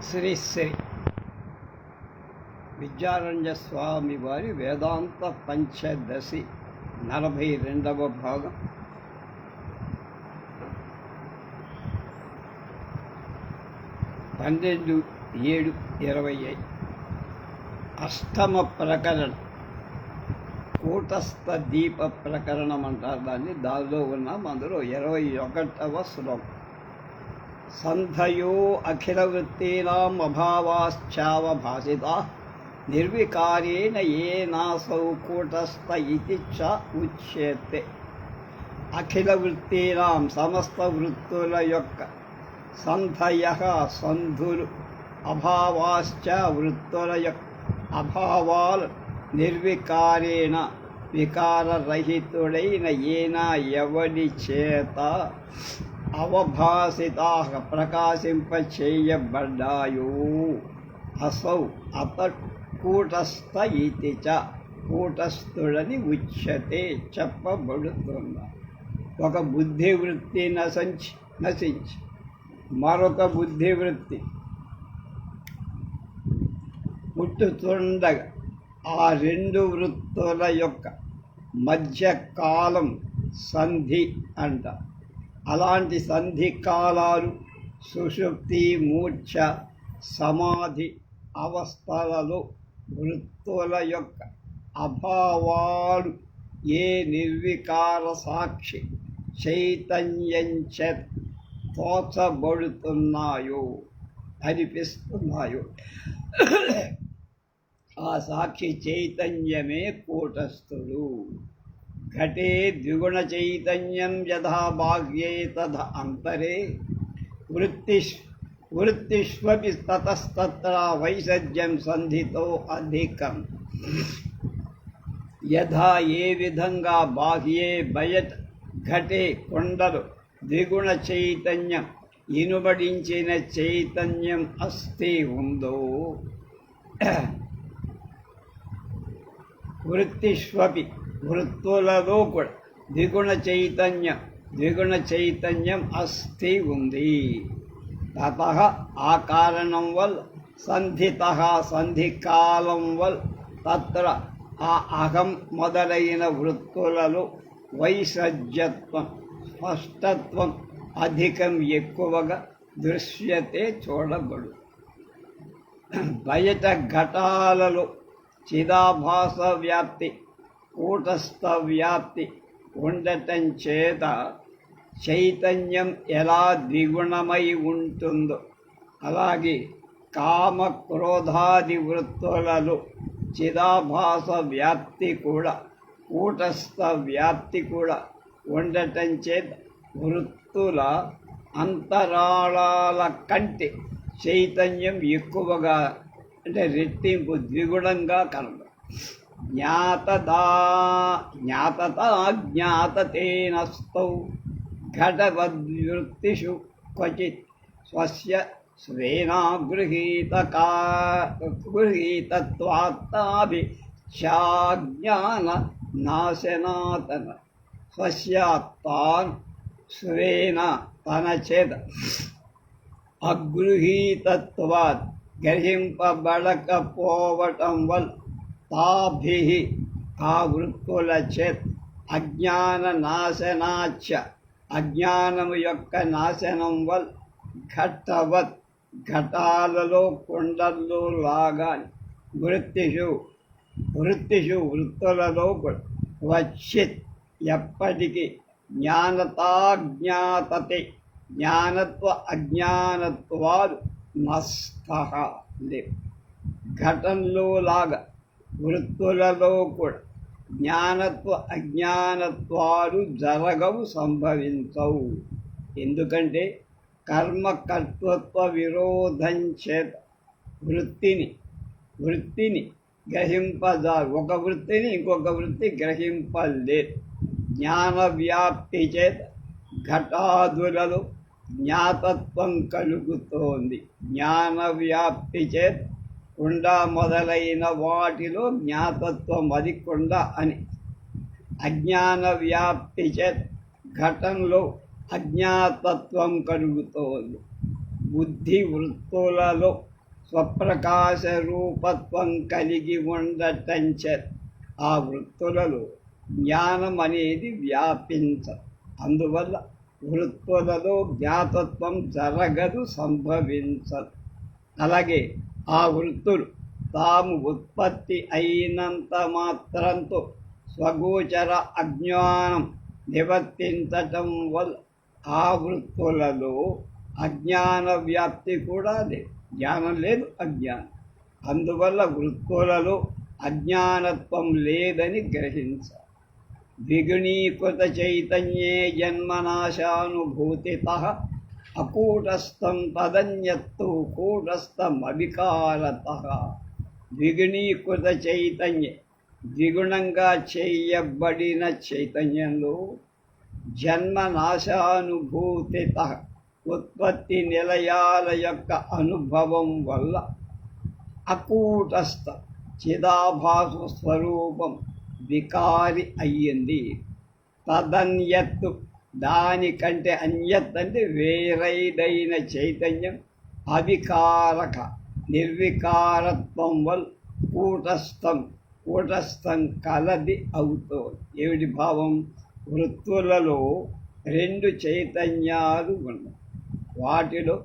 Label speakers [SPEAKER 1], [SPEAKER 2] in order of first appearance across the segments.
[SPEAKER 1] శ్రీ శ్రీ విద్యారణ్య స్వామి వారి వేదాంత పంచదశి 42వ భాగం. పన్నెండు 7:25 అష్టమ ప్రకరణం, కూటస్థ దీప ప్రకరణం అంటారు దాన్ని. దానిలో ఉన్నాం. అందులో 21వ శ్లోకం. సంధయో అఖిల వృత్తీనాం అభావాశ్చావభాసితా నిర్వికారేణ ఏనాసౌ కూటస్థ ఇతి చ ఉచ్యతే. అఖిల వృత్తీనాం సమస్త వృత్తుల యొక్క, సంధయ సంధులు, అభావాశ్చ వృత్తుల యొక్క అభావాలు, నిర్వికారేణ వికారరహితుడైన ఏనా ఎవడి చేత అవభాసితా ప్రకాశింప చేయబడ్డాయో అసౌ అతడు కూటస్థ ఇతి చ కూటస్థుడని ఉచ్యతే చెప్పబడుతున్న. ఒక బుద్ధివృత్తి నశించి మరొక బుద్ధివృత్తి పుట్టుతుండగా ఆ రెండు వృత్తుల యొక్క మధ్యకాలం సంధి అంట. అలాంటి సంధి కాలాలు సుషుప్తి, మూర్ఛ, సమాధి అవస్థలలో వృత్తుల యొక్క అభావాలు ఏ నిర్వికార సాక్షి చైతన్యంచ తోచబడుతున్నాయో, అనిపిస్తున్నాయో, ఆ సాక్షి చైతన్యమే కూటస్థుడు. ఘటే ద్విగుణ చైతన్యం యథా బాహ్యే తథా అంతరే వృత్తిష్వపి తతస్తత్ర వైసజ్యం సంధితో అధికం. యథా ఏ విధంగా బాహ్యే బయట, ఘటే కొండలు, ద్విగుణ చైతన్యం ఇనుబడించిన చైతన్యం అస్థి ఉందో, వృత్తిష్వపి వృత్తులలో కూడా ద్విగుణ చైతన్యం అస్థి ఉంది. తత ఆ కారణం వల్ల, సంధిత సంధి కాలం వల్ల, తత్ర ఆ అహం మొదలైన వృత్తులలో వైసజ్యత్వం, స్పష్టత్వం అధికం ఎక్కువగా దృశ్యతే చూడబడు. బయట ఘటాలలో చిదాభాస వ్యాప్తి, కూటస్థ వ్యాప్తి ఉండటం చేత చైతన్యం ఎలా ద్విగుణమై ఉంటుందో, అలాగే కామ క్రోధాది వృత్తులలో చిదాభాస వ్యాప్తి కూడా, కూటస్థ వ్యాప్తి కూడా ఉండటం చేత వృత్తుల అంతరాళాల కంటే చైతన్యం ఎక్కువగా, అంటే రెట్టింపు, ద్విగుణంగా కనబడు. జ్ఞాతతేనస్తౌ ఘటవద్వృత్తిషు క్వచిత్ స్వస్య స్వేనా గృహీతత్వాత్తాభిచ్ఛాజ్ఞాన నాశనాతన. స్వస్య తాన్ స్వేన తన చేత అగృహీతత్వాత్ గ్రహింపబడకపోవటం వల్ల, తాభి ఆ వృత్తుల చేత అజ్ఞాన నాశనాచ అజ్ఞానము యొక్క నాశనం వల్ల, ఘటవత్ ఘటాలలో కుండల్లో లాగా వృత్తిషు వృత్తులలో క్వచిత్ ఎప్పటికీ జ్ఞానతాజ్ఞాతతే జ్ఞానత్వ అజ్ఞానత్వాలు నష్టః లేవు. ఘటంలో లాగా వృత్తులలో కూడా జ్ఞానత్వ అజ్ఞానత్వాలు జరగవు, సంభవించవు. ఎందుకంటే కర్మకర్తృత్వ విరోధం చేత వృత్తిని గ్రహింపజారు. ఒక వృత్తిని ఇంకొక వృత్తి గ్రహింపలేదు. జ్ఞాన వ్యాప్తి చేత ఘటాదులలో జ్ఞాతత్వం కలుగుతోంది. జ్ఞాన వ్యాప్తి చేత కుండ మొదలైన వాటిలో జ్ఞాతత్వం, అది కుండ అని. అజ్ఞాన వ్యాప్తి చేత ఘటంలో అజ్ఞాతత్వం కలుగుతోంది. బుద్ధి వృత్తులలో స్వప్రకాశ రూపత్వం కలిగి ఉండటంచ ఆ వృత్తులలో జ్ఞానం అనేది వ్యాపించదు. అందువల్ల వృత్తులలో జ్ఞాతత్వం జరగదు, సంభవించదు. అలాగే ఆ వృత్తులు తాము ఉత్పత్తి అయినంత మాత్రంతో స్వగోచర అజ్ఞానం నివర్తించటం వల్ల ఆ వృత్తులలో అజ్ఞాన వ్యాప్తి కూడా లేదు. జ్ఞానం లేదు, అజ్ఞానం. అందువల్ల వృత్తులలో అజ్ఞానత్వం లేదని గ్రహించాలి. ద్విగుణీకృత చైతన్యే జన్మనాశానుభూతితః అకూటస్థం తదన్యత్తు కూటస్థమవికారతః. ద్విగుణీకృత చైతన్య, ద్విగుణంగా చేయబడిన చైతన్యంలో జన్మనాశానుభూతితః ఉత్పత్తి నిలయాల యొక్క అనుభవం వల్ల అకూటస్థ చిదాభాస స్వరూపం వికారి అయ్యింది. తదన్యత్తు దానికంటే అన్యత్ అంటే వేరైదైన చైతన్యం అవికారక నిర్వికారత్వం వల్ల కూటస్థం కలది అవుతోంది. ఏమిటి భావం? వృత్తులలో రెండు చైతన్యాలు ఉన్నాయి. వాటిలో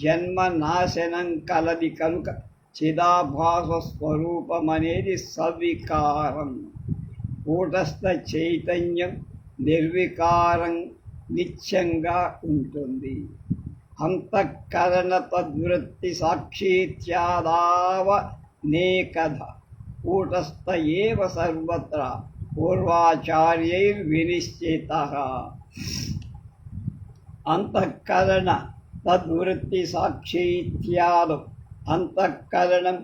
[SPEAKER 1] జన్మ నాశనం కలది కనుక చిదాభాస స్వరూపం అనేది సవికారం. కూటస్థ చైతన్యం నిర్వికారం నిత్యంగా ఉంటుంది. అంతఃకరణ తద్వృత్తి సాక్షీత్యాదావ నేకథ కూటస్థ ఏవ సర్వత్రా పూర్వాచార్యైర్వినిశ్చితః. అంతఃకరణ తద్వృత్తి సాక్షీత్యాదం, అంతఃకరణం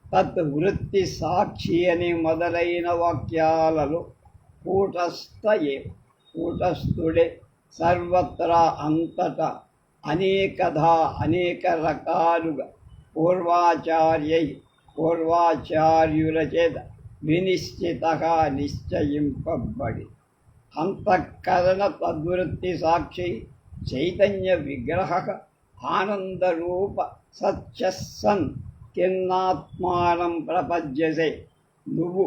[SPEAKER 1] తద్వృత్తి సాక్షి అని మొదలైన వాక్యాలలో కూటస్థ ఏవ, కూటస్థుడే సర్వత్రా అంతటా అనేకధా అనేక రకాలుగా పూర్వాచార్యుల చేత వినిశ్చితగా నిశ్చయింపబడి. అంతఃకరణ తద్వృత్తి సాక్షి చైతన్య విగ్రహ ఆనందరూప సత్యసన్ కిన్నాత్మానం ప్రపద్యసే. నువ్వు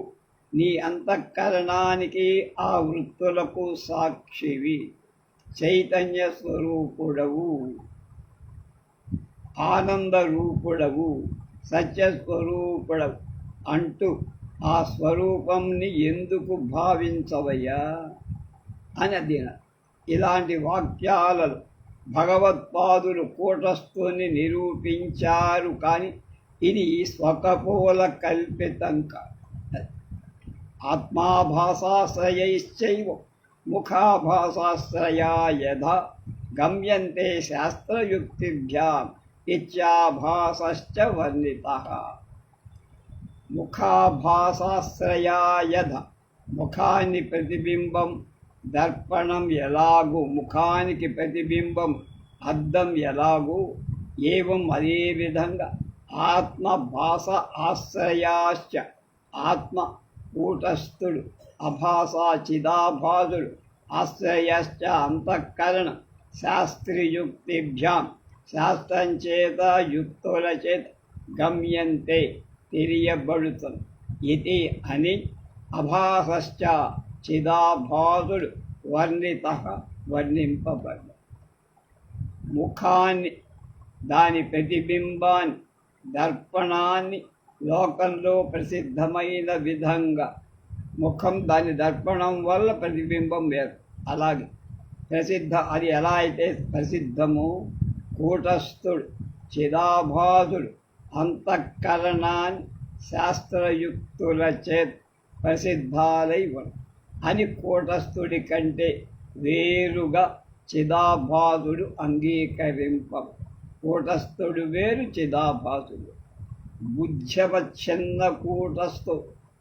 [SPEAKER 1] నీ అంతఃకరణానికి ఆ వృత్తులకు సాక్షివి, చైతన్య స్వరూపుడవు, ఆనందరూపుడవు, సత్యస్వరూపుడవు అంటూ ఆ స్వరూపంని ఎందుకు భావించవయ్యా అని అడిగిన. ఇలాంటి వాక్యాలలో భగవత్పాదులు కూటస్థుని నిరూపించారు. కానీ ఇది స్వకపోల కల్పితం కాదు. ఆత్మాభాసాశ్రయైశ్చైవ ముఖాభాసాశ్రయా యథా గమ్యంతే శాస్త్రయుక్తిభ్యాం ఇత్యాభాసశ్చ వర్ణితః. ముఖాభాసాశ్రయా యథ, ముఖాన్ని ప్రతిబింబం దర్పణం ఎలాగూ, ముఖానికి ప్రతిబింబం అద్దం ఎలాగూ, ఏవం అదే విధంగా ఆత్మభాస ఆశ్రయాశ్చ, ఆత్మ కూటస్థుడు, అభాస చిదాభాసుడు, ఆశ్రయశ్చ అంతఃకరణ శాస్త్రయుక్తిభ్యాం శాస్త్రం చేత యుక్తుల చేత గమ్యంతే తెలియబడుతుంది. ఇది అని అభాసశ్చ చిదాభాసుడు వర్ణింపబడ్డ. ముఖాన్ని, దాని ప్రతిబింబాన్ని, దర్పణాన్ని లోకంలో ప్రసిద్ధమైన విధంగా, ముఖం దాని దర్పణం వల్ల ప్రతిబింబం వేరు. అలాగే అది ఎలా అయితే ప్రసిద్ధమో కూటస్థుడు చిదాభాసుడు అంతఃకరణాన్ని శాస్త్రయుక్తుల చేత ప్రసిద్ధాలై అని కూటస్థుడి కంటే వేరుగా చిదాభాసుడు అంగీకరింప. కూటస్థుడు వేరు, చిదాభాసుడు. బుద్ధ్యవచ్ఛిన్న కూటస్థు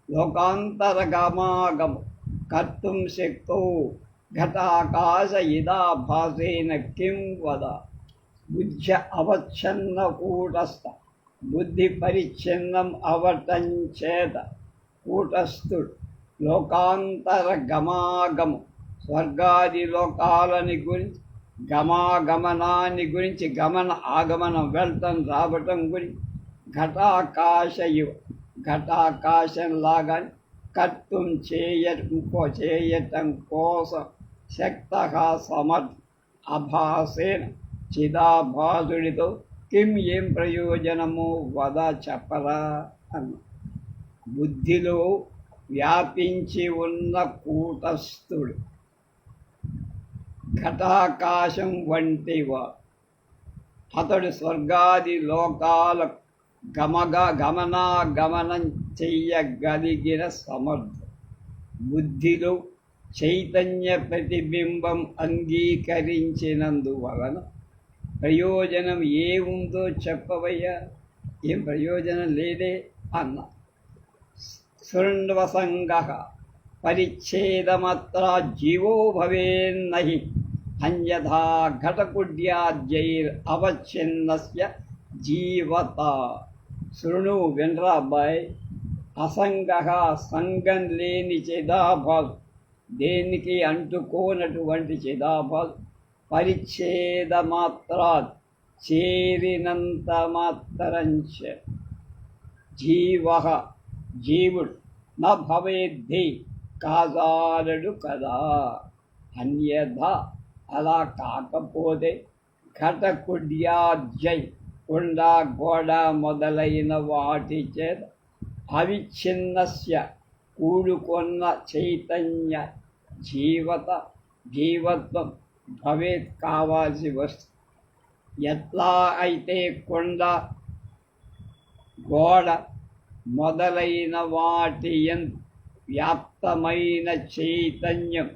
[SPEAKER 1] లోకాంతరగమాగమ కర్తుం శక్తో ఘటాకాశ ఇదాభాసేన కిం వద. బుద్ధ్య అవచ్ఛిన్న కూటస్థ, బుద్ధి పరిచ్ఛిన్నం అవటం చేత కూటస్థుడు లోకాంతర గమాగము, స్వర్గాది లోకాలని గురించి, గమాగమనాన్ని గురించి, గమన ఆగమనం, వెళ్ళటం రావటం గురించి, ఘటాకాశయు ఘటాకాశంలాగా కర్తం చేయటం కోసం శక్త సమర్థ అభాసేన చిదాభాసుడితో కిం ఏం ప్రయోజనము వద చెప్పరా అన్న. బుద్ధిలో వ్యాపించి ఉన్న కూటస్థుడు ఘటాకాశం వంటివాడు. అతడు స్వర్గాది లోకాల గమనాగమనం చెయ్యగలిగిన సమర్థ. బుద్ధిలో చైతన్య ప్రతిబింబం అంగీకరించినందువలన ప్రయోజనం ఏముందో చెప్పవయ్యా. ఏం ప్రయోజనం లేదే అన్న. శృణ్వసంగ పరిచ్ఛేదమత్ర జీవో భవేన్నహి అన్యథా ఘటకుడ్యాద్యైరవచ్ఛిన్నస్య జీవత. శృణు వినరా అబ్బాయి. అసంగ సంగం లేని చిదాభాసు, దేనికి అంటుకోనటువంటి చిదాభాసు, పరిచ్ఛేద మాత్రాత్ చేరినంత మాత్రంచ జీవుడు నా భవేద్ధి కాజాలడు కదా. అన్యథ అలా కాకపోతే ఘటకుడ్యాద్యై కొండ గోడ మొదలైన వాటి చేత అవిచ్ఛిన్నస్య కూడుకొన్న చైతన్య జీవత్వం భవేత్ కావాల్సి వస్తుంది. ఎట్లా అయితే కొండ గోడ మొదలైన వాటి వ్యాప్తమైన చైతన్యం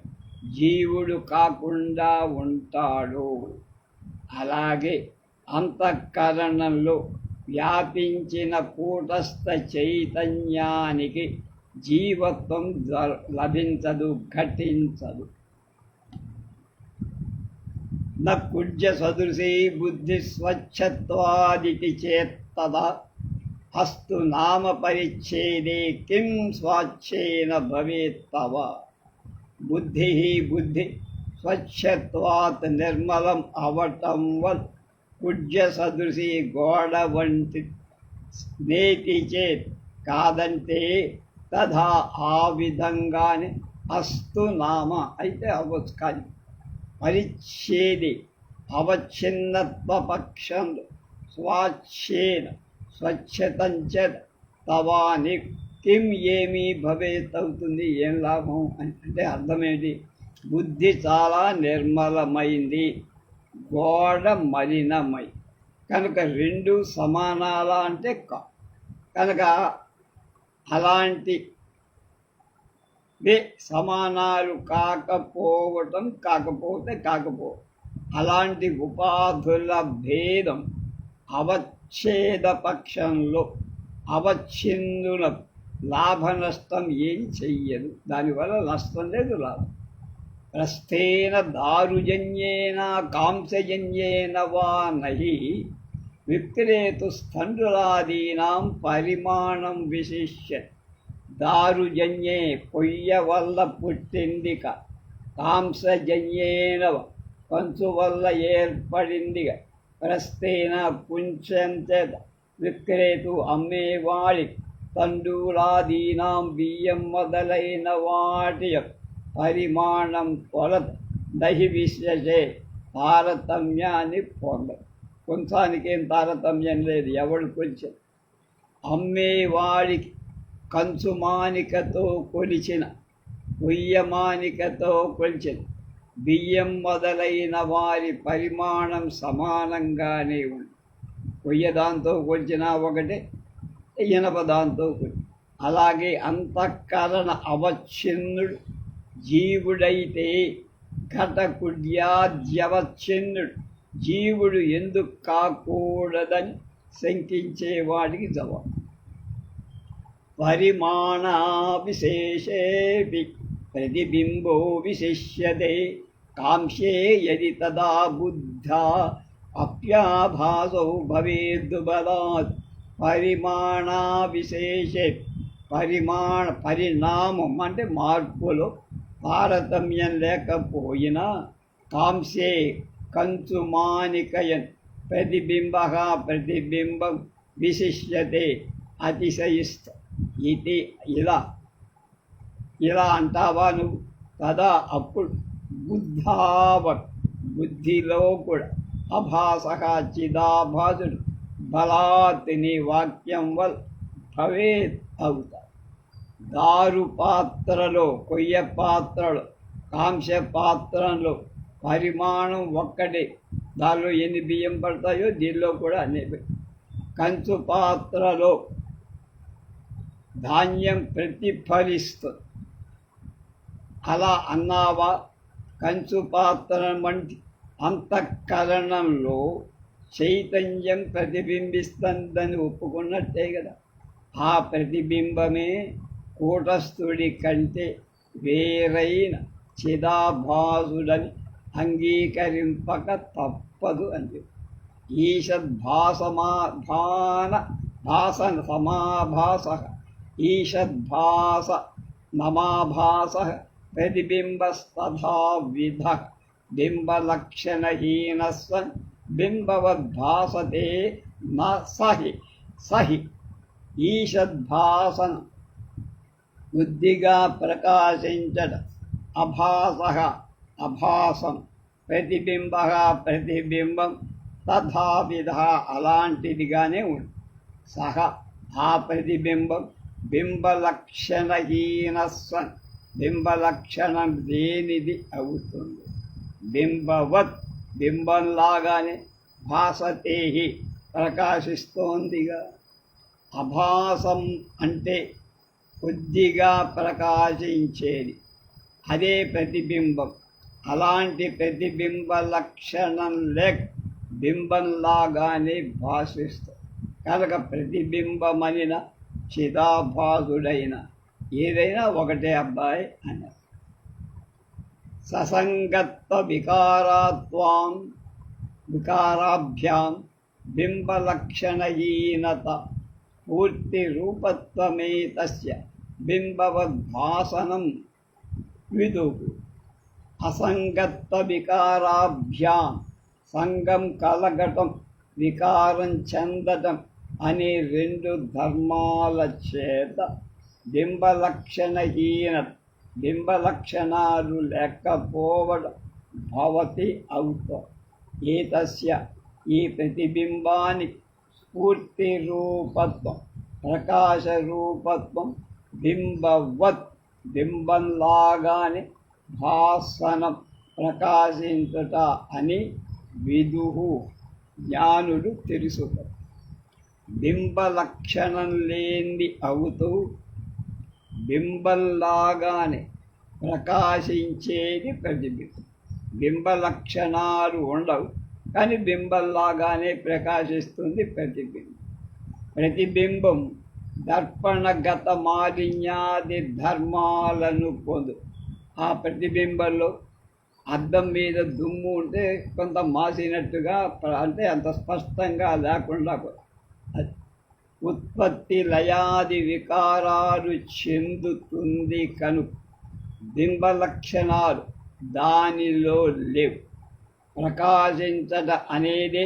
[SPEAKER 1] జీవుడు కాకుండా ఉంటాడు, అలాగే అంతఃకరణంలో వ్యాపించిన కూటస్థ చైతన్యానికి జీవత్వం లభించదు, ఘటించదు. న కుడ్య సదృశీ బుద్ధి స్వచ్ఛత్వాదితి చేత్తదా అస్తు నామ పరిచ్ఛేదే కిం స్వాచ్ఛేన భవేత్తవ. బుద్ధి స్వచ్ఛత్వాత్ నిర్మలం అవటం వల్ల కుడ్య సదృశి గోడ వంటి నేతి చేత్ కాదంటే తథా ఆ విధంగానే అస్తు నామ అయితే అవ్వచ్చు. కానీ పరిచ్ఛేది అవచ్ఛిన్నత్వ పక్షం స్వాచ్ఛేన స్వచ్ఛతంచ తవాని కిం ఏమీ భవేత్ అవుతుంది, ఏం లాభం అంటే అర్థమేంటి? బుద్ధి చాలా నిర్మలమైంది, గోడ మలినమై, కనుక రెండు సమానాలా అంటే కనుక అలాంటి సమానాలు కాకపోతే అలాంటి ఉపాధుల భేదం అవచ్ఛేద పక్షంలో అవచ్ఛిన్నుల లాభ నష్టం ఏం చెయ్యదు. దానివల్ల నష్టం లేదు, లాభం. ప్రస్థేన దారుజన్యేన కాంసజన్యేన వా నహి విక్రేతు స్థండులాదీనాం పరిమాణం విశిష్య. దారుజన్యే పొయ్య వల్ల పుట్టిందిక, కాంసజన్యేన కంచు వల్ల ఏర్పడిందిగా. ప్రస్థేన కుంచెం చేత విక్రేతు అమ్మేవాడి తండూలాదీనాం బియ్యం మొదలైన వాటి పరిమాణం కొలత దహి విశ్వసే తారతమ్యాన్ని పొందదు. కొంచానికి ఏం తారతమ్యం లేదు, ఎవడు కొంచెం. అమ్మేవాడికి కంచుమానికతో కొలిచిన, కొయ్యమానికతో కొలిచిన బియ్యం మొదలైన వారి పరిమాణం సమానంగానే ఉంది. కొయ్యదాంతో కొలిచినా ఒకటే, ఇనపదాంతో కొలి. అలాగే అంతఃకరణ అవచ్ఛిన్నుడు జీవుడైతే ఘటకుడ్యాద్యవచ్ఛిన్నుడు జీవుడు ఎందుకు కాకూడదని శంకించేవాడికి జవాబు. పరిమాణా విశేషేపి ప్రతిబింబో విశిష్యతే కాంక్షే యది తదా బుద్ధా అప్యాభాసౌ భవేద్బలాత్. పరిమాణా విశేషే పరిణామం అంటే మార్పులో తారతమ్యం లేకపోయినా కాంక్షే కంచుమానికయన్ ప్రతిబింబం విశిష్యతే అతిశయిస్త ఇది ఇలా అంటావా నువ్వు? కదా అప్పుడు బుద్ధిలో కూడా అభాసక చిదాభాసుడు బలాత్ నీ వాక్యం వల్ల భవేత్ అవుతాడు. దారు పాత్రలో, కొయ్య పాత్రలో, కాంస్య పాత్రలో పరిమాణం ఒక్కటే. దానిలో ఎన్ని బియ్యం పడతాయో దీనిలో కూడా అన్ని. కంచు పాత్రలో ధాన్యం ప్రతిఫలిస్తుంది. అలా అన్నావా? కంచు పాత్ర వంటి అంతఃకరణంలో చైతన్యం ప్రతిబింబిస్తుందని ఒప్పుకున్నట్టే కదా. ఆ ప్రతిబింబమే కూటస్థుడి కంటే వేరైన చిదాభాసుడని అంగీకరింపక తప్పదు అని చెప్పి ఈషద్భాసన సమాభాస ఈషద్భాస నమాభాస ప్రతిబింబస్తథా విధ బింబలక్షణహీన సన్ బింబవద్భాసతే న సహి ఈషద్భాసన బుద్ధిగా ప్రకాశించట అభాసం ప్రతిబింబం తథావిధ అలాంటిదిగానే ఉంది. సహ ఆ ప్రతిబింబం బింబలక్షణహీన సన్ బింబలక్షణం లేనిది అవుతుంది. బింబవత్ బింబంలాగానే భాసతేహి ప్రకాశిస్తోందిగా. అభాసం అంటే కొద్దిగా ప్రకాశించేది, అదే ప్రతిబింబం. అలాంటి ప్రతిబింబ లక్షణం లేక బింబంలాగానే భాషిస్తుంది కనుక ప్రతిబింబమనిన చిదాభాసుడైన ఏదైనా ఒకటే అబ్బాయి అన్నారు. ససంగత్వ వికారాభ్యాం బింబలక్షణహీనత పూర్తి రూపత్వమే తస్య బింబవద్భాసనం విదుః. అసంగత్వ వికారాభ్యాం సంగం కలగటం, వికారం చెందటం అనే రెండు ధర్మాల చేత బింబలక్షణాలు లేకపోవడం భవతి అవుతాం. ఏతస్య ఈ ప్రతిబింబానికి స్ఫూర్తి రూపత్వం, ప్రకాశ రూపత్వం బింబవత్ బింబంలాగానే భాసనం ప్రకాశించుట అని విదుహు జ్ఞానుడు తెలుసుతారు. బింబలక్షణం లేనిది అవుతూ బింబంలాగానే ప్రకాశించేది ప్రతిబింబం. బింబలక్షణాలు ఉండవు కానీ బింబంలాగానే ప్రకాశిస్తుంది ప్రతిబింబం. ప్రతిబింబం దర్పణగత మాలిన్యాది ధర్మాలను పొందు. ఆ ప్రతిబింబంలో అద్దం మీద దుమ్ము ఉంటే కొంత మాసినట్టుగా, అంటే అంత స్పష్టంగా లేకుండా ఉత్పత్తి లయాది వికారాలు చెందుతుంది కనుక బింబలక్షణాలు దానిలో లేవు. ప్రకాశించట అనేదే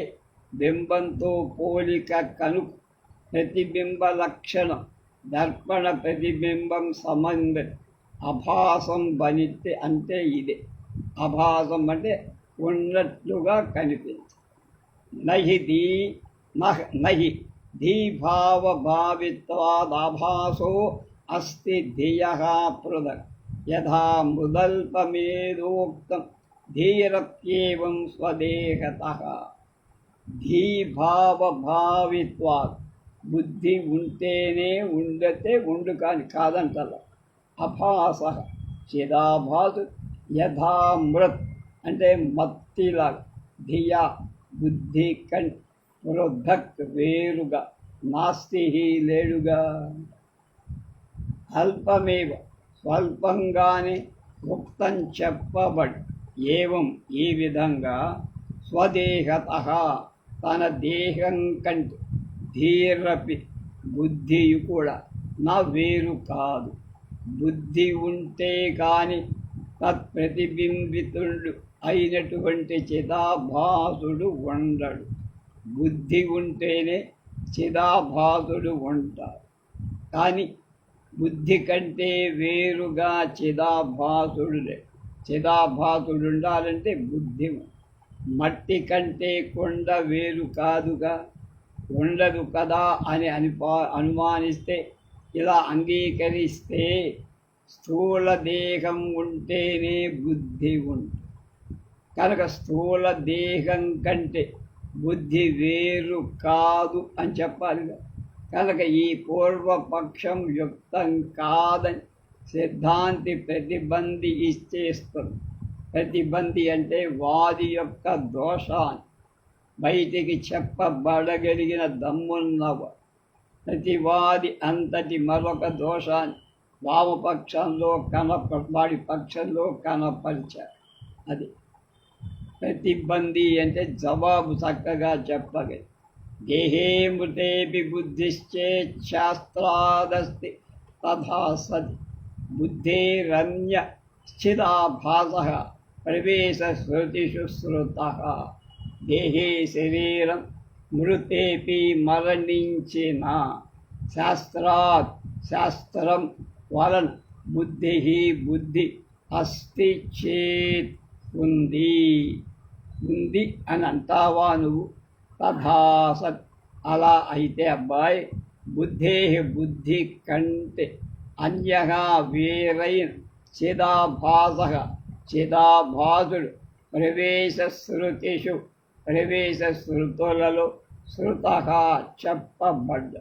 [SPEAKER 1] బింబంతో పోలిక కనుక ప్రతిబింబ లక్షణం దర్పణ ప్రతిబింబం సంబంధం అభాసం బనితే అంటే ఇదే. అభాసం అంటే ఉన్నట్లుగా కనిపించ. నహి ధీభావభావిత్వాదాభాసో అస్తి ధియః పృథక్ యథా మృదల్పమేదోక్తం ధీరత్యేవం స్వదేహతః. ధీభావభావిత్వాత్ బుద్ధి ఉంటేనే ఉండతే ఉండు కాదంటల. అభాస చిదాభాసు యథా మృత్ అంటే మత్తిలా, ధియా బుద్ధి కన్ పృథక్ వేరుగా, నాస్తి లేడుగా. అల్పమేవ స్వల్పంగానే ఉక్తం చెప్పబడి ఏవం ఈ విధంగా స్వదేహతః తన దేహం కంటే ధీరపి బుద్ధియు కూడా నా వేరు కాదు. బుద్ధి ఉంటే కాని తత్ప్రతిబింబితుడు అయినటువంటి చిదాభాసుడు ఉండడు. బుద్ధి ఉంటేనే చిదాభాసుడు ఉంటాడు. కానీ బుద్ధి కంటే వేరుగా చిదాభాసుడు లేదు. చిదాభాసుడు ఉండాలంటే బుద్ధి. మట్టి కంటే కొండ వేరు కాదుగా, ఉండదు కదా అని అనుమానిస్తే, ఇలా అంగీకరిస్తే స్థూల దేహం ఉంటేనే బుద్ధి ఉంటుంది. కనుక స్థూల దేహం కంటే బుద్ధి వేరు కాదు అని చెప్పాలిగా. కనుక ఈ పూర్వపక్షం యుక్తం కాదని సిద్ధాంతి ప్రతిబంధి ఇచ్చేస్తుంది. ప్రతిబంధి అంటే వాది యొక్క దోషాన్ని బయటికి చెప్పబడగలిగిన దమ్మున్నవ ప్రతివాది అంతటి మరొక దోషాన్ని వామపక్షంలో వాడి పక్షంలో కనపరిచారు. అది ప్రతిబంధి అంటే జవాబు చక్కగా చెప్పగలి. దేహే మృతేపి బుద్ధిశ్చేత్ శాస్త్రాదస్తి తథా సతి బుద్ధేరన్య స్థితాభాసః ప్రవేశ స్మృతిషు శ్రుతః. దేహే శరీరం మృతేపి మరణించిన శాస్త్రాత్ శాస్త్రం వలన బుద్ధి అస్తి చేత్ ఉంది అని అంటావా నువ్వు? తథాసత్ అలా అయితే అబ్బాయి బుద్ధి కంటే అన్యగా వేరైన చిదాభాసుడు ప్రవేశ శృతులలో శృతగా చెప్పబడ్డ.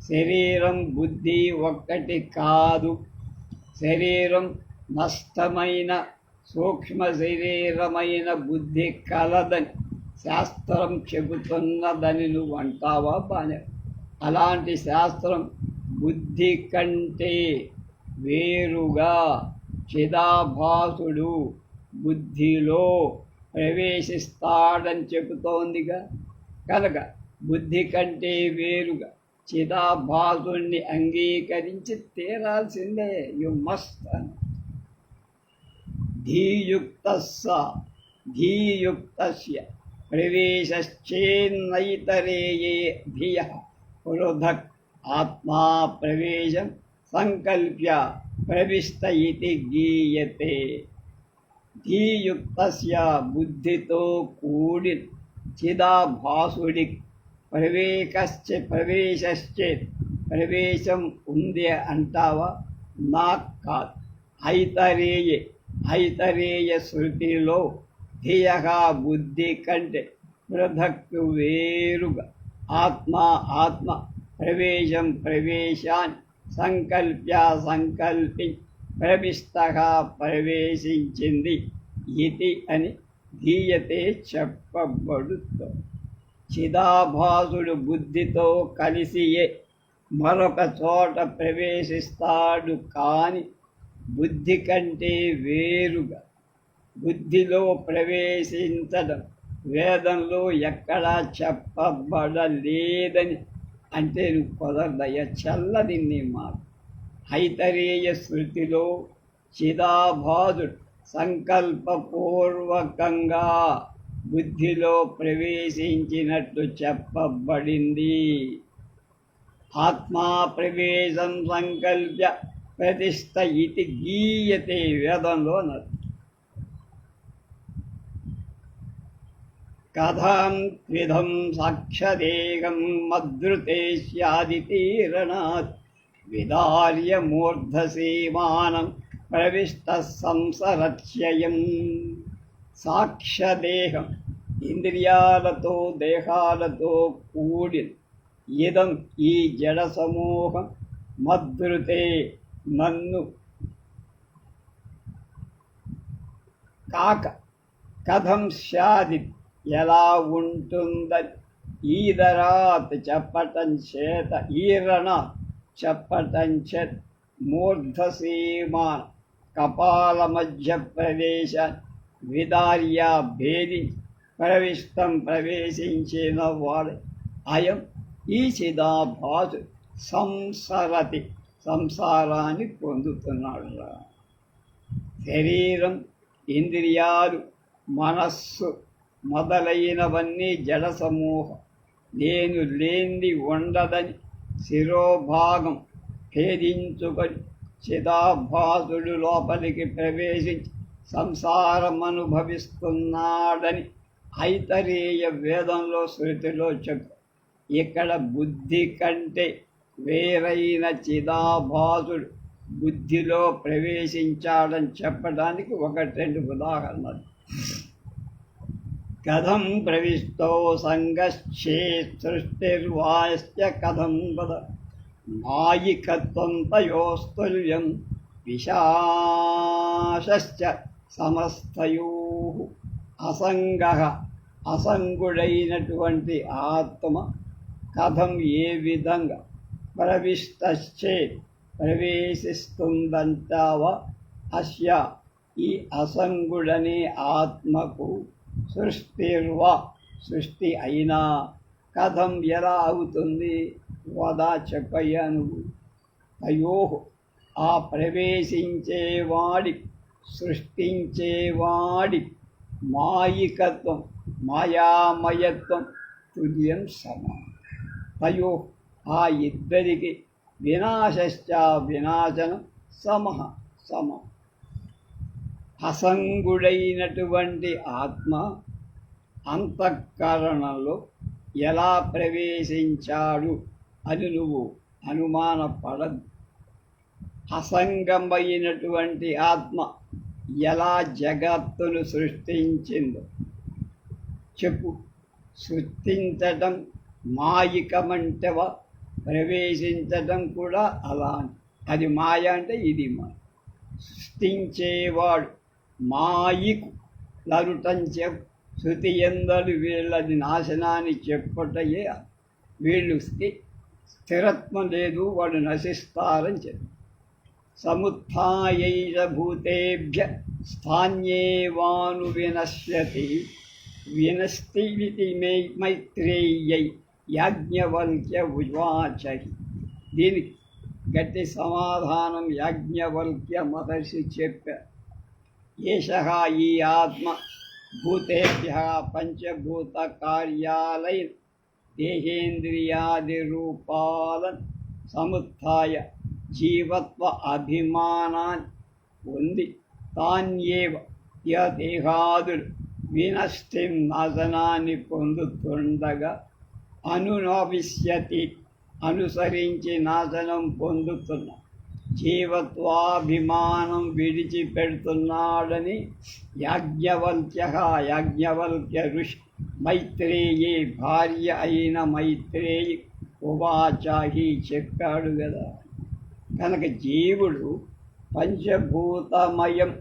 [SPEAKER 1] శరీరం బుద్ధి ఒక్కటి కాదు. శరీరం నష్టమైన సూక్ష్మ శరీరమైన బుద్ధి కలదని శాస్త్రం చెబుతున్నదని నువ్వు అంటావా? బానే. అలాంటి శాస్త్రం బుద్ధి కంటే వేరుగా చిదాభాసుడు బుద్ధిలో ప్రవేశిస్తాడని చెబుతోందిగా. కనుక బుద్ధి కంటే వేరుగా చిదాభాసుని అంగీకరించి తీరాల్సిందే. You must. ధీయుక్తస్య ప్రవేశశ్చేన్నైతరేయే ధియః పృథక్ ఆత్మా ప్రవేశం సంకల్ప్య ప్రవిష్ట ఇతి గీయతే. ధీయుక్తస్య బుద్ధితో కూడి చిదాభాసుడి ప్రవేశశ్చేత్ ప్రవేశం ఉంది అంటావా? నాకు కాదు. ఐతరేయ శృతిలో ధియగా బుద్ధి కంటే పృథక్ వేరుగా ఆత్మ ప్రవేశాన్ని సంకల్పి ప్రవిష్టగా ప్రవేశించింది ఇది అని గీయతే చెప్పబడుతుంది. చిదాభాసుడు బుద్ధితో కలిసియే మరొక చోట ప్రవేశిస్తాడు. కానీ బుద్ధి కంటే వేరుగా బుద్ధిలో ప్రవేశించడం వేదంలో ఎక్కడా చెప్పబడలేదని అంటే నువ్వు కుదరదయ్య. చల్లది నీ మాట. ఐతరేయ శృతిలో చిదాభాసుడు సంకల్పపూర్వకంగా బుద్ధిలో ప్రవేశించినట్టు చెప్పబడింది. ఆత్మా ప్రవేశం సంకల్ప్య ప్రతిష్ట ఇది గీయతే వేదంలో అన్నారు. కథం త్విధం సాక్షదేహం మద్రుతే స్యాదితీరణాత్ విదార్య మూర్ధసీమానం ప్రవిష్ట సంసరత్యయం. సాక్ష్యదేహం ఇంద్రియాలతో దేహాలతో కూడిన ఇదం ఈ జడ సమూహం మద్రుతే నన్ను కాక కథం స్యాది ఎలా ఉంటుందని ఈదరాత్ చెప్పటం చేత చేత మూర్ధసీమాన కపాల మధ్య ప్రదేశాన్ని విదార్య భేదించి ప్రవేశించిన వాడు అయం ఈ చిదాభాసు సంసరతి సంసారాన్ని పొందుతున్నాడు. శరీరం ఇంద్రియాలు మనస్సు మొదలైనవన్నీ జడ సమూహం. నేను లేంది ఉండదని శిరోభాగం భేదించుకొని చిదాభాసుడు లోపలికి ప్రవేశించి సంసారం అనుభవిస్తున్నాడని ఐతరేయ వేదంలో శృతిలో చెప్పు. ఇక్కడ బుద్ధి కంటే వేరైన చిదాభాసుడు బుద్ధిలో ప్రవేశించాడని చెప్పడానికి 1-2 ఉదాహరణలు. కథం ప్రవిష్టో సంగశ్చే సృష్టిర్వాశ్చ కథం వద మాయికత్వం తయోస్తుల్యం విశాశ్చ సమస్తయోః. అసంగః అసంగుడైనటువంటి ఆత్మ కథం ఏ విధంగా ప్రవిష్టశ్చే ప్రవేశిస్తుందంటావా అస్య ఈ అసంగుడనే ఆత్మకు సృష్టిర్వా సృష్టి అయినా కథం ఎలా అవుతుంది వదా చెప్పయ్యా నువ్వు. తయోః ఆ ప్రవేశించేవాడి సృష్టించేవాడి మాయికత్వం మాయామయత్వం తుల్యం సమానం. తయో ఆ ఇద్దరికి వినాశశ్చ వినాశనం సమం. అసంగుడైనటువంటి ఆత్మ అంతఃకరణలో ఎలా ప్రవేశించాడు అని నువ్వు అనుమానపడదు. అసంగమైనటువంటి ఆత్మ ఎలా జగత్తును సృష్టించిందో చెప్పు. సృష్టించటం మాయికమంటవా, ప్రవేశించటం కూడా అలా. అది మాయ అంటే ఇది మాయ. సృష్టించేవాడు మాయికు లరుటంచె శృతి ఎందరు వీళ్ళది నాశనాన్ని చెప్పుటయే. వీళ్ళకి స్థిరత్వం లేదు, వాడు నశిస్తారని చెప్పి. సముత్థాయైష భూతేభ్య స్థాన్యేవాను వినశ్యతి వినస్తిమితి మైత్రేయై యాజ్ఞవల్క్య ఉవాచ. దీనికి గట్టి సమాధానం యాజ్ఞవల్క్య మహర్షి చెప్పారు. ఏషః ఈ ఆత్మ భూతేభ్య పంచభూత కార్యాలై దేహేంద్రియాది రూపాలను సముత్థాయ జీవత్వ అభిమానాన్ని పొంది తాన్యేవ దేహాదులు వినష్టిం నాశనాన్ని పొందుతుండగా అనునవిష్యతి అనుసరించి నాశనం పొందుతున్న జీవత్వాభిమానం విడిచిపెడుతున్నాడని యాజ్ఞవల్క్య ఋషి మైత్రేయి భార్య అయిన మైత్రేయి ఉవాచాహి చెప్పాడు కదా. కనుక జీవుడు పంచభూతమయం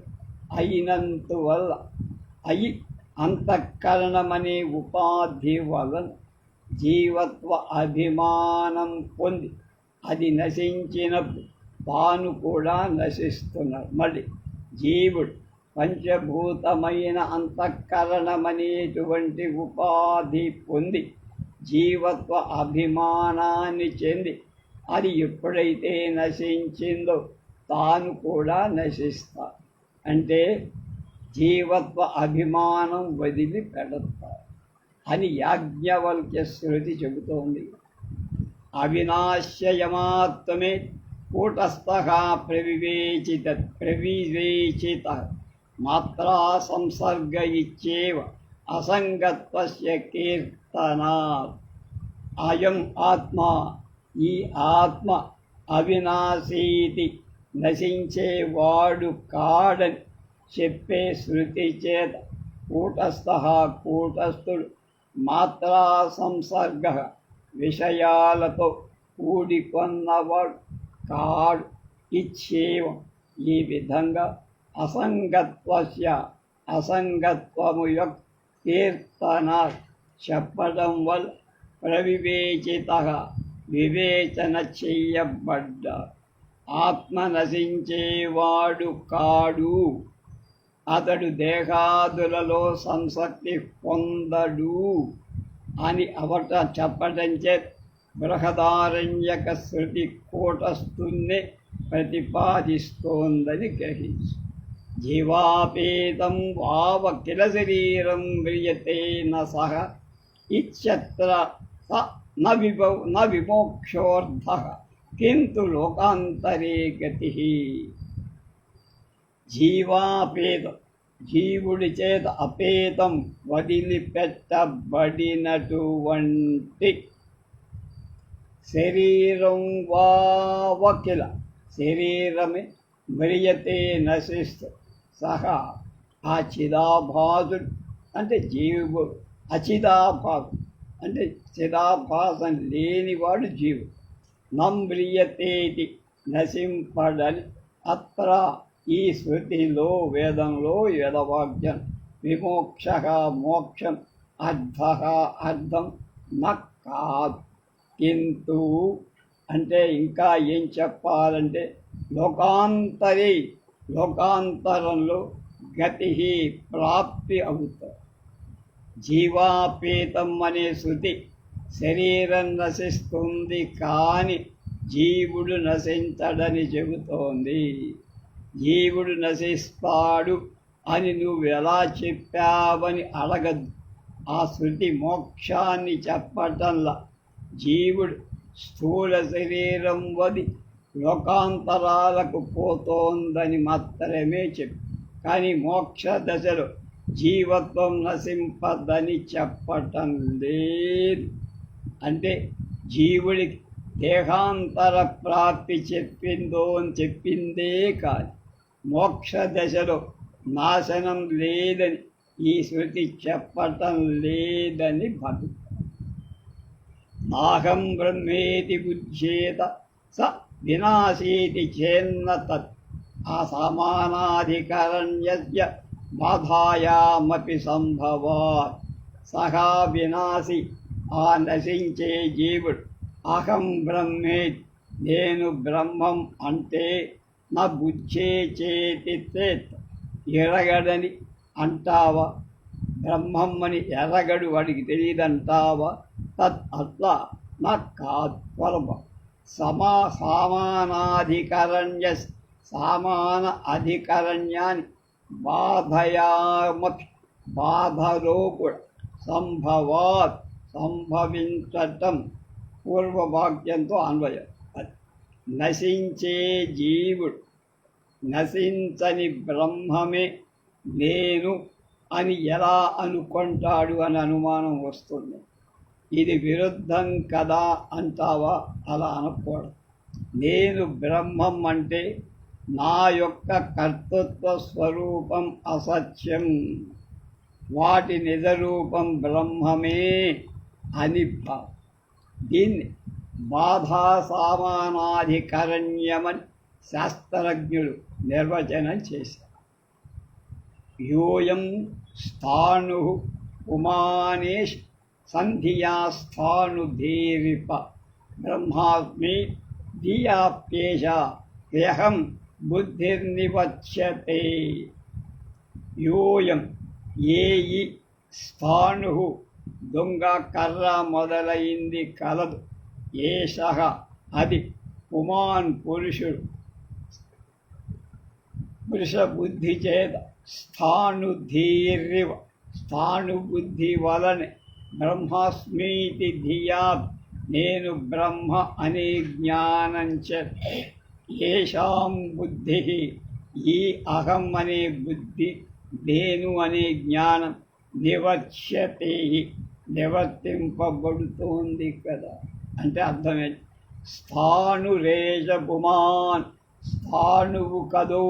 [SPEAKER 1] అయినందువల్ల అంతఃకరణమనే ఉపాధి వలన జీవత్వ అభిమానం పొంది అది నశించినప్పుడు తాను కూడా నశిస్తున్నాడు. మళ్ళీ జీవుడు పంచభూతమైన అంతఃకరణమనేటువంటి ఉపాధి పొంది జీవత్వ అభిమానాన్ని చెంది అది ఎప్పుడైతే నశించిందో తాను కూడా నశిస్తాడు. అంటే జీవత్వ అభిమానం వదిలి పెడతాడు అని యాజ్ఞవల్క్య శృతి చెబుతోంది. అవినాశ్యయమాత్మే కూటస్థః ప్రవివేచిత మాత్రా సంసర్గ ఇచ్చేవ అసంగత్వస్య కీర్తనాత్. అయం ఆత్మ ఈ ఆత్మ అవినాశీతి నశించేవాడు కాడని చెప్పే శృతి చేత కూటస్థుడు మాత్రా సంసర్గ విషయాలతో కూడికొన్నవాడు కాడు. ఇచ్చేవం ఈ విధంగా అసంగత్వము యొక్క కీర్తన చెప్పడం వల్ల ప్రవివేచిత వివేచన చెయ్యబడ్డ ఆత్మ నశించేవాడు కాడు. అతడు దేహాదులలో సంసక్తి పొందడు అని చెప్పడం చేత బృహదారణ్యక శృతి కూటస్థున్నే ప్రతిపాదిస్తోందని గ్రహించు. జీవాపేతం వావ కిల శరీరం మ్రియతే న సహ ఇత్యత్ర न विमोक्षोऽर्थः किन्तु లోకాంతరే గతి. జీవాపేతం, జీవుడి చేత అపేతం వదిలిపెట్టబడినటువంటి శరీరం వావకిల, శరీరమే మ్రియతే నశిస్తూ సహా ఆ చిదాభాసుడు అంటే జీవుడు, అచిదాభాసు అంటే చిదాభాసం లేనివాడు జీవుడు. నంబ్రియతేటి నశింపడని అత్ర ఈ శృతిలో వేదంలో వేదవాక్యం విమోక్ష మోక్షం అర్థ అర్థం న కాదు. కింటూ అంటే ఇంకా ఏం చెప్పాలంటే లోకాంతరే, లోకాంతరంలో గతి ప్రాప్తి అవుతారు. జీవాపేతం అనే శృతి శరీరం నశిస్తుంది కానీ జీవుడు నశించడని చెబుతోంది. జీవుడు నశిస్తాడు అని నువ్వు ఎలా చెప్పావని అడగద్దు. ఆ శృతి మోక్షాన్ని చెప్పటంలా జీవుడు స్థూల శరీరం వది లోకాంతరాలకు పోతోందని మాత్రమే చెప్పు. కానీ మోక్ష దశలో జీవత్వం నశింపదని చెప్పటం లేదు. అంటే జీవుడికి దేహాంతర ప్రాప్తి చెప్పిందో అని చెప్పిందే కాదు, మోక్ష దశలో నాశనం లేదని ఈ శృతి చెప్పటం లేదని భక్తి. నాహం బ్రహ్మేతి బుధ్యేత స వినాశేతి చేన్న తత్ అసమానాధికరణ్యస్య బాధాయామపి సంభవాత్. సహా వినాశి ఆ నశించే జీవుడు అహం బ్రహ్మేతి నేను బ్రహ్మం అంటే నా బుద్ధే చేతి తేత్ ఎరగడని అంటావా? బ్రహ్మం అని ఎరగడు వాడికి తెలియదంటావా? తత్ అట్లా నాకు కాదు. పొరప సమానాధికరణ్య సమాన అధికరణ్యాన్ని బాధయామపి బాధలో కూడా సంభవాత్ సంభవించటం పూర్వవాక్యంతో అన్వయం. నశించే జీవుడు నశించని బ్రహ్మమే నేను అని ఎలా అనుకుంటాడు అని అనుమానం వస్తుంది. ఇది విరుద్ధం కదా అంటావా? అలా అనకూడదు. నేను బ్రహ్మం అంటే నా యొక్క కర్తృత్వ స్వరూపం అసత్యం, వాటి నిజరూపం బ్రహ్మమే అని దీన్ని బాధా సామానాధికరణ్యమని శాస్త్రజ్ఞులు నిర్వచనం చేశారు. యోయం స్థాణు ఉమానేష్ సంధియా స్థాణుధీరిప బ్రహ్మాస్మి ధియాప్యేష హ్యహం బుద్ధిర్నివచ్యతే. యోయం ఏ ఈ స్థాణు దొంగ కర్ర మొదలైంది కలదు, ఏష అది పుమాన్ పురుషుడు పురుష బుద్ధి చేత స్థాణుధీరివ స్థాణుబుద్ధి వలనే బ్రహ్మాస్మీతి ధియా నేను బ్రహ్మ అనే జ్ఞానం చేత ఏషాం బుద్ధి ఈ అహం అనే బుద్ధి నేను అనే జ్ఞానం నివర్త్యతే నివర్తింపబడుతోంది కదా. అంటే అర్థమేంటి? స్థాణురేష పుమాన్ స్థాణువు కదో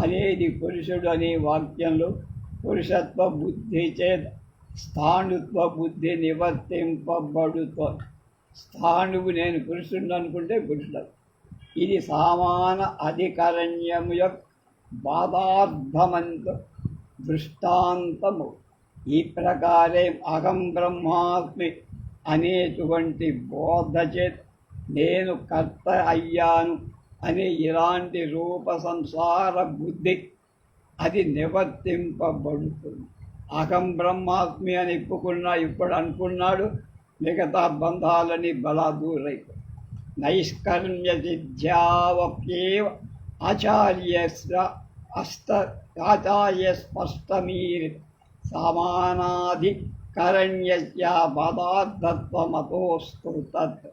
[SPEAKER 1] అనేది పురుషుడు అనే వాక్యంలో పురుషత్వ బుద్ధి చేత స్థాణుత్వ బుద్ధి నివర్తింపబడుతోంది. స్థాణువు నేను పురుషుడు అనుకుంటే పురుషుడు. ఇది సమాన అధికరణ్యము యొక్క బాధార్థమంత దృష్టాంతము. ఈ ప్రకారే అహం బ్రహ్మాస్మి అనేటువంటి బోధ చేత నేను కర్త అయ్యాను అనే ఇలాంటి రూప సంసార బుద్ధి అది నివర్తింపబడుతుంది. అహం బ్రహ్మాస్మి అని ఇప్పుడు అనుకున్నాడు, మిగతా బంధాలని బలా దూరైపోయి నైష్కర్మ్య సిద్ధ్యావప్యేవ ఆచార్య స్పష్టమీరి సమానాధి కరణ్యస్య పదార్థత్వమతోస్తు తత్.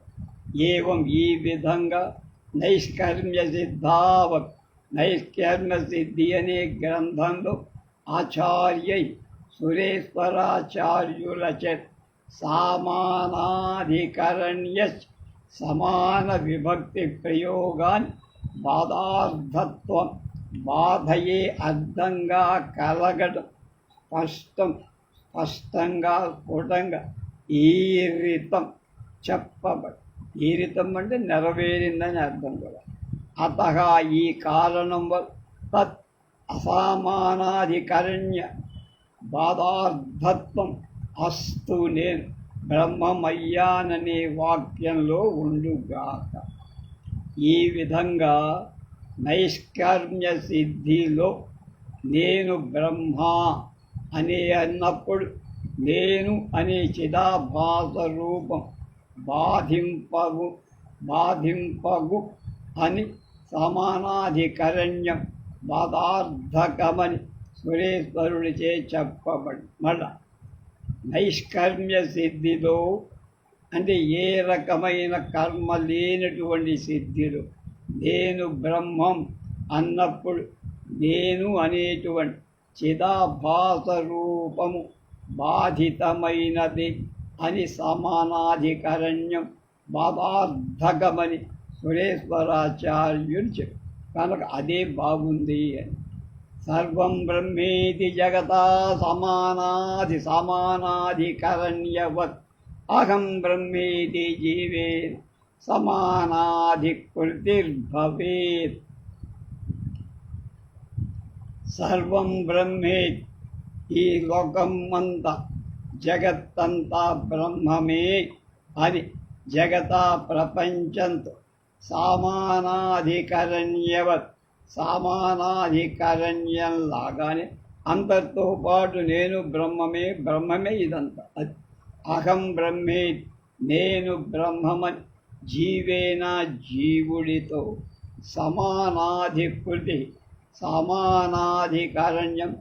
[SPEAKER 1] ఏవం ఈ విధంగా నైష్కర్మ్య సిద్ధావత్, నైష్కర్మ్య సిద్ధి అనే గ్రంథంలో ఆచార్యై సురేశ్వరాచార్యులచ సామానాధికరణ్య సమాన విభక్తి ప్రయోగాన్ని బాధార్థత్వం, బాధయే అర్థంగా కలగడం, స్పష్టంగా స్ఫుటంగా ఈరితం చెప్పబడి. ఈరితం అంటే నెరవేరిందని అర్థం కూడా. అత ఈ కారణం వల్ల తత్ అసమానాధికరణ్య బాధార్థత్వం అస్తు నేను బ్రహ్మమయ్యాననే వాక్యంలో ఉండుగాక. ఈ విధంగా నైష్కర్మ్య సిద్ధిలో నేను బ్రహ్మ అనే అన్నప్పుడు నేను అనే చిదాభాస రూపం బాధింపగు అని సమానాధికరణ్యం బాధార్థకమని సురేశ్వరుడిచే చెప్పబడి. మళ్ళా నైష్కర్మ్య సిద్ధిలో అంటే ఏ రకమైన కర్మ లేనటువంటి సిద్ధిలో నేను బ్రహ్మం అన్నప్పుడు నేను అనేటువంటి చిదాభాస రూపము బాధితమైనది అని సమానాధికరణ్యం బాధార్థకమని సురేశ్వరాచార్యులు చెప్పారు. కనుక అదే బాగుంది అని. సర్వం బ్రహ్మేతి జగతా సమానాధికరణ్యవత్ అహం బ్రహ్మేతి జీవే సమానాధికృతిర్భవేత్. సర్వం బ్రహ్మేతి, ఈ లోకం అంతా జగత్తంతా బ్రహ్మమే అని జగతా ప్రపంచంతో సమానాధికరణ్యవత్, సమానాధికరణ్యంలాగానే అంతటితో పాటు నేను బ్రహ్మమే ఇదంతా. అది అహం బ్రహ్మే, నేను బ్రహ్మమని జీవేన జీవుడితో సమానాధికృతి సమానాధికరణ్యం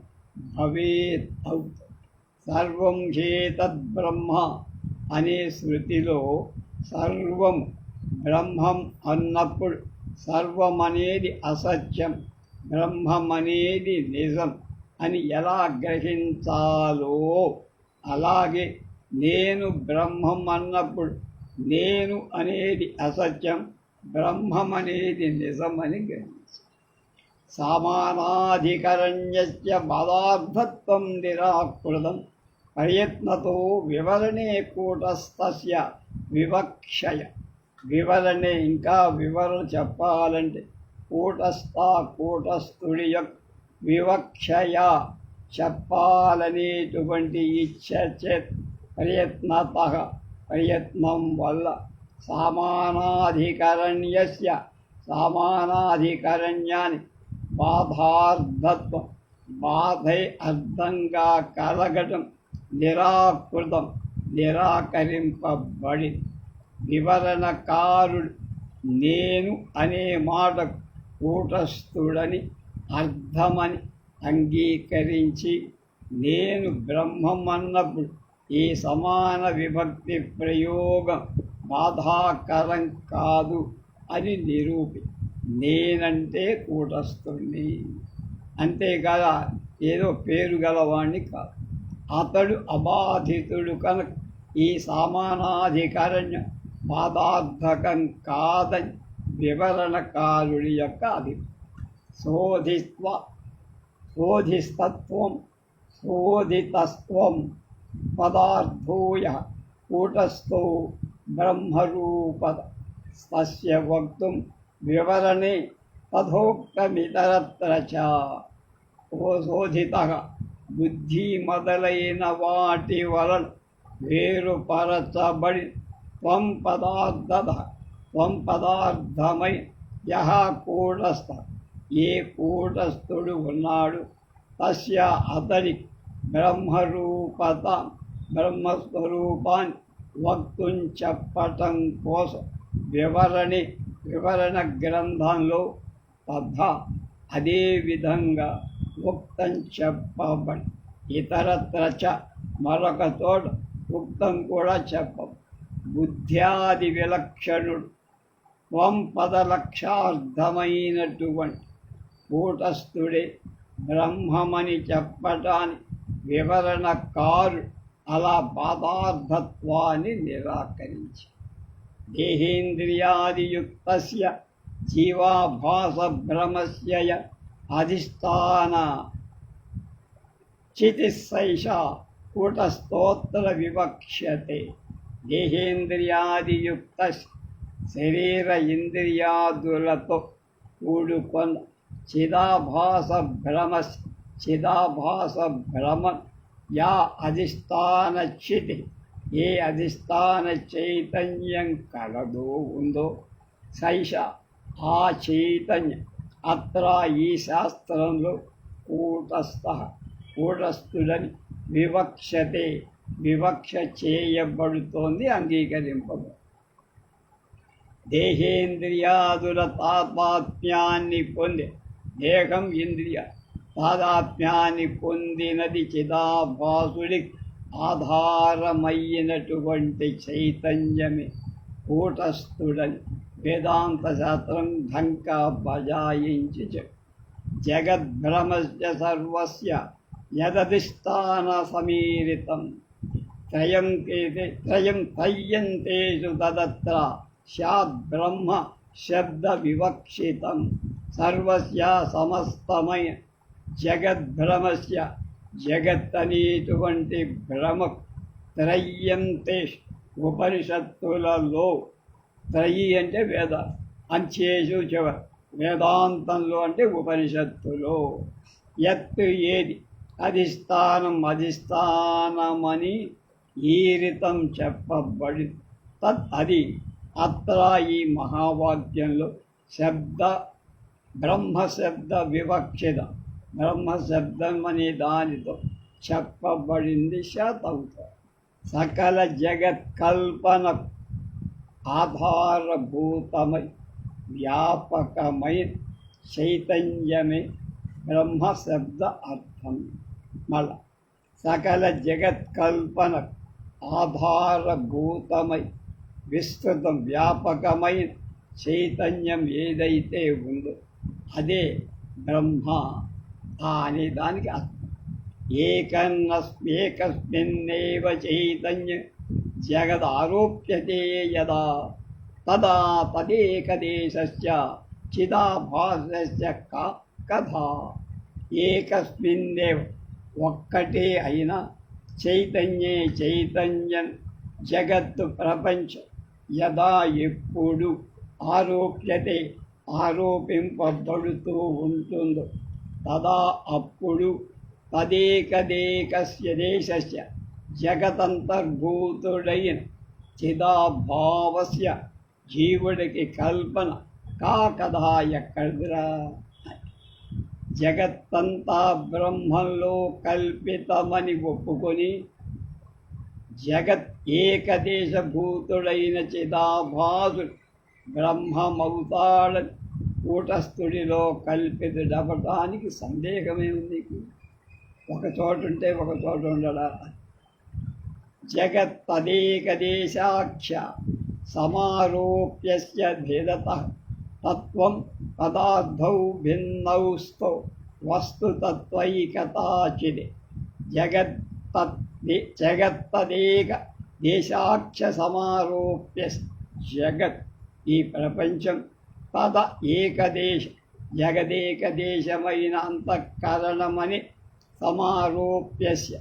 [SPEAKER 1] భవేత్ అవుతుంది. సర్వం చేతద్బ్రహ్మ అనే శృతిలో సర్వం బ్రహ్మం అన్నప్పుడు సర్వం అనేది అసత్యం, బ్రహ్మం అనేది నిజం అని ఎలా గ్రహించాలో అలాగే నేను బ్రహ్మం అన్నప్పుడు నేను అనేది అసత్యం, బ్రహ్మం అనేది నిజం అని గ్రహించాలి. సమానాధికరణ్యస్య పదార్థత్వం నిరాకృతం ప్రయత్నతో వివరణే కూటస్థస్య వివక్షయ. వివరణే ఇంకా వివరణ చెప్పాలంటే కూటస్థుడి యొక్క వివక్షయ చెప్పాలనేటువంటి ఇచ్ఛ ప్రయత్నం వల్ల సమానాధికరణ్యస్య సమానాధికరణ్యాన్ని బాధార్థత్వం బాధై అర్థంగా కలగటం నిరాకృతం నిరాకరింపబడి. వివరణకారుడు నేను అనే మాట కూటస్థుడని అర్థమని అంగీకరించి నేను బ్రహ్మం అన్నప్పుడు ఈ సమాన విభక్తి ప్రయోగం బాధాకరం కాదు అని నిరూపి. నేనంటే కూటస్థుడిని, అంతేకాదా ఏదో పేరు గలవాణ్ణి కాదు. అతడు అబాధితుడు కనుక ఈ సమానాధికరణ్యం బాధార్థకం కాదని వివరణకారుడి యొక్క శోధితత్వం పదార్థోయ కూటస్థో బ్రహ్మరూపత తస్య వక్తుం వివరణే తథోక్తమితరత్ర చ. ఓ శోధిత, బుద్ధి మొదలైన వాటి వలన వేరుపరచబడి త్వం పదార్థమై యహ కూటస్థ, ఏ కూటస్థుడు ఉన్నాడు తస్య అతడి బ్రహ్మస్వరూపాన్ని వక్తుం చెప్పటం కోసం వివరణ గ్రంథంలో తథా అదే విధంగా ఉక్తం చెప్పబడి ఇతరత్ర చ మరొక చోట ఉక్తం కూడా చెప్పం. బుద్ధ్యాది విలక్షణుడు త్వం పదలక్షార్థమైనటువంటి కూటస్థుడే బ్రహ్మమని చెప్పటానికి వివరణకారు అలా పదార్థత్వాన్ని నిరాకరించి దేహేంద్రియాదియుక్తస్య జీవాభాస భ్రమస్య అధిష్టాన చితిస్సైషా కూటస్థోత్ర వివక్ష్యతే. దేహేంద్రియాదియుక్త శరీర ఇంద్రియాదులతో కూడుకొన్న చిదాభాస భ్రమ యా అధిష్టాన చితి, ఏ అధిష్టాన చైతన్యం కలదో ఉందో సైష ఆ చైతన్యం అత్ర ఈ శాస్త్రంలో కూటస్థుడని వివక్షతే, వివక్ష చేయబడుతోంది, అంగీకరింపబడు. దేహేంద్రియాదుల తాదాత్మ్యాన్ని పొంది, దేహం ఇంద్రియ తాదాత్మ్యాన్ని పొందినది చిదాభాసుడికి ఆధారమయ్యినటువంటి చైతన్యమే కూటస్థుడని వేదాంత శాస్త్రం ఢంకా బజాయించి జగద్భ్రమస్య సర్వస్య యదధిష్టాన సమీరితం త్రయం త్రయ్యంతేషు తదత్ర స్యాద్బ్రహ్మ శబ్ద వివక్షితం. సర్వస్య సమస్తమయ జగద్భ్రమస్య జగత్ అనేటువంటి భ్రమ త్రయ్యంతేషు ఉపనిషత్తులలో, త్రయి అంటే వేద, అంచేషు చివరి వేదాంతంలో అంటే ఉపనిషత్తులో, యత్ ఏది అధిష్టానమని ఈరితం చెప్పబడి తత్ అది అత్ర ఈ మహావాక్యంలో బ్రహ్మశబ్ద వివక్షిత, బ్రహ్మశబ్దం అనే దానితో చెప్పబడింది. శతవుతారు సకల జగత్కల్పన ఆధారభూతమై వ్యాపకమైన చైతన్యమే బ్రహ్మశబ్ద అర్థం. మళ్ళా సకల జగత్కల్పన ఆధారభూతమై విస్తృతం వ్యాపకమైన చైతన్యం ఏదైతే ఉందో అదే బ్రహ్మ అనే దానికి అర్థం. ఏకస్మిన్నేవ చైతన్య జగదారోప్యతే యదా తదా తదేకదేశస్య చిదాభాసస్య కథా. ఏకస్మిన్నేవ ఒక్కటే అయిన చైతన్యం జగత్తు ప్రపంచం యదా ఎప్పుడు ఆరోప్యతే ఆరోపింపబడుతూ ఉంటుందో తదా అప్పుడు తదేకదేకస్య దేశస్య జగతంతర్భూతుడైన చిదాభావస్య జీవుడికి కల్పన కదా ఎక్కడిరా. జగత్తంతా బ్రహ్మంలో కల్పితమని ఒప్పుకొని జగత్ ఏకదేశభూతుడైన చిదాభాసుడు బ్రహ్మమవుతాడని కూటస్థుడిలో కల్పితుడవటానికి సందేహమే ఉంది. ఒక చోట ఉంటే ఒక చోట ఉండడా. జగత్తదేకదేశాఖ్య సమారోప్యస్య భేదత తత్వం పదార్థౌ భిన్నౌ స్థౌ వస్తుతత్వైకతాచిదే. జగత్తదేక దేశాఖ్య సమారోప్య జగత్ ఈ ప్రపంచం తద ఏకదేశ జగదేకదేశమైన అంతఃకరణమని సమారోప్యస్య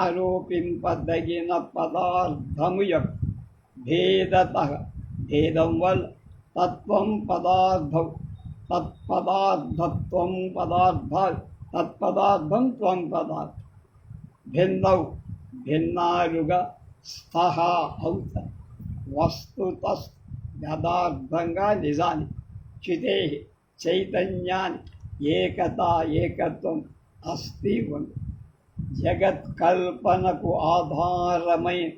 [SPEAKER 1] ఆరోపింపదగిన పదార్థము యొక్క భేదత భేదం వల్ల తత్వం పదార్థం తత్పదార్థత్వం పదార్థాలు తత్పదార్థం త్వం పదార్థం భిన్నౌ భిన్నాలుగా స్థః అవుతాయి. వస్తుత యథార్థంగా నిజాన్ని చితే చైతన్యాన్ని ఏకత్వం అస్తి ఉంది. జగత్కల్పనకు ఆధారమైన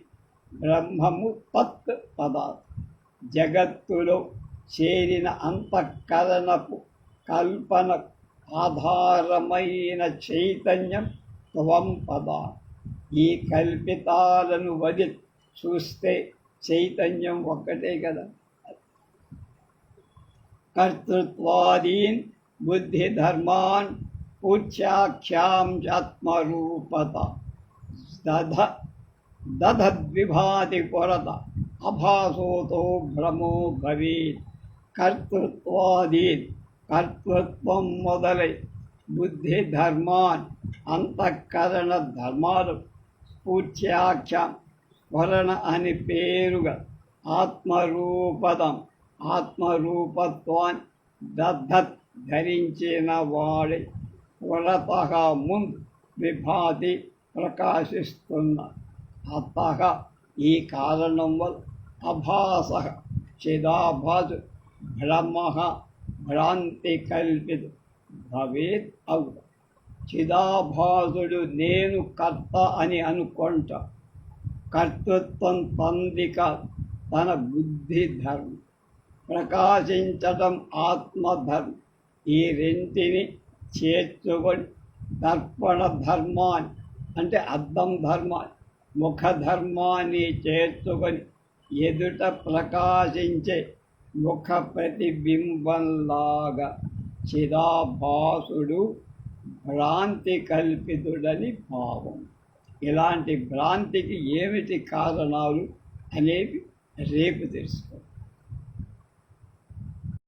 [SPEAKER 1] బ్రహ్మము తత్ పదార్థం. జగత్తులో చేరిన అంతఃకరణపు కల్పనకు ఆధారమైన చైతన్యం త్వం పదార్థం. ఈ కల్పితాలను వదిలి చూస్తే చైతన్యం ఒక్కటే కదా. కర్తృత్వాదీన్ బుద్ధి ధర్మాన్ పూజ్యాఖ్యాం ఆత్మరూపత దధద్విభాతి పురత అభాసోతో భ్రమో భవేత్. కర్తృత్వాదీన్ కర్తృత్వం మొదలై బుద్ధి ధర్మాన్ అంతఃకరణ ధర్మాలు పూజ్యాఖ్యాం స్మరణ అని పేరుగా ఆత్మరూపదం ఆత్మరూపత్వాన్ని దద్ధత్ ధరించిన వాడి పురత ముందు విభాతి ప్రకాశిస్తున్న అత ఈ కారణం వల్ల అభాస చిదాభాసు భ్రమ భ్రాంతి కల్పిత భవేత్ అవు. చిదాభాసుడు నేను కర్త అని అనుకుంటా. కర్తృత్వం తందిక తన బుద్ధి ధర్మం, ప్రకాశించటం ఆత్మధర్మం. ఈ రెంటిని చేర్చుకొని దర్పణ ధర్మాన్ని అంటే అద్దం ధర్మాన్ని ముఖ ధర్మాన్ని చేర్చుకొని ఎదుట ప్రకాశించే ముఖ ప్రతిబింబంలాగా చిదాభాసుడు భ్రాంతి కల్పితుడని భావం. ఇలాంటి భ్రాంతికి ఏమిటి కారణాలు అనేవి రేపు తెలుసుకో.